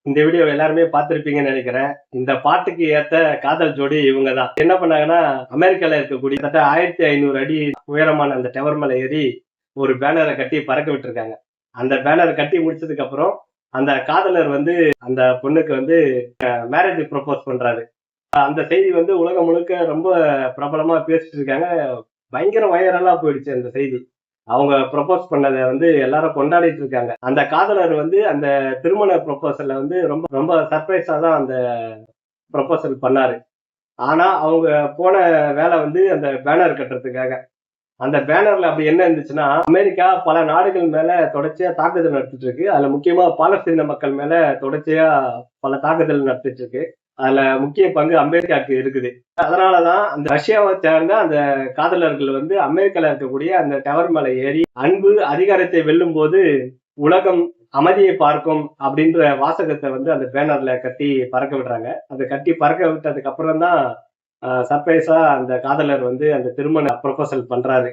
இந்த வீடியோ எல்லாருமே பார்த்திருப்பீங்கன்னு நினைக்கிறேன். இந்த பாட்டுக்கு ஏத்த காதல் ஜோடி இவங்க தான். என்ன பண்ணாங்கன்னா, அமெரிக்கால இருக்கக்கூடிய 1500 அடி உயரமான அந்த டவர் மேல ஏறி ஒரு பேனரை கட்டி பறக்க விட்டுருக்காங்க. அந்த பேனர் கட்டி முடிச்சதுக்கு அப்புறம் அந்த காதலர் வந்து அந்த பொண்ணுக்கு வந்து மேரேஜ் ப்ரொபோஸ் பண்றாரு. அந்த செய்தி வந்து உலகம் முழுக்க ரொம்ப பிரபலமா பேசிட்டு இருக்காங்க. பயங்கர வைரலா போயிடுச்சு அந்த செய்தி. அவங்க ப்ரொபோஸ் பண்ணதை வந்து எல்லாரும் கொண்டாடிட்டு இருக்காங்க. அந்த காதலர் வந்து அந்த திருமண ப்ரொபோசல்ல வந்து ரொம்ப ரொம்ப சர்ப்ரைஸா தான் அந்த ப்ரொபோசல் பண்ணாரு. ஆனா அவங்க போன வேலை வந்து அந்த பேனர் கட்டுறதுக்காக. அந்த பேனர்ல அப்படி என்ன இருந்துச்சுன்னா, அமெரிக்கா பல நாடுகள் மேல தொடர்ச்சியா தாக்குதல் நடத்திட்டு இருக்கு. அதுல முக்கியமா பாலஸ்தீன மக்கள் மேல தொடர்ச்சியா பல தாக்குதல் நடத்திட்டு இருக்கு. அதுல முக்கிய பங்கு அமெரிக்காவுக்கு இருக்குது. அதனாலதான் அந்த ரஷ்யாவை சேர்ந்த அந்த காதலர்கள் வந்து அமெரிக்கால இருக்கக்கூடிய அந்த டவர் மேல ஏறி அன்பு அதிகாரத்தை வெல்லும் போது உலகம் அமைதியை பார்க்கும் அப்படின்ற வாசகத்தை வந்து அந்த பேனர்ல கட்டி பறக்க விடுறாங்க. அதை கட்டி பறக்க விட்டதுக்கு அப்புறம் தான் சர்ப்ரைஸா அந்த காதலர் வந்து அந்த திருமண ப்ரொபோசல் பண்றாரு.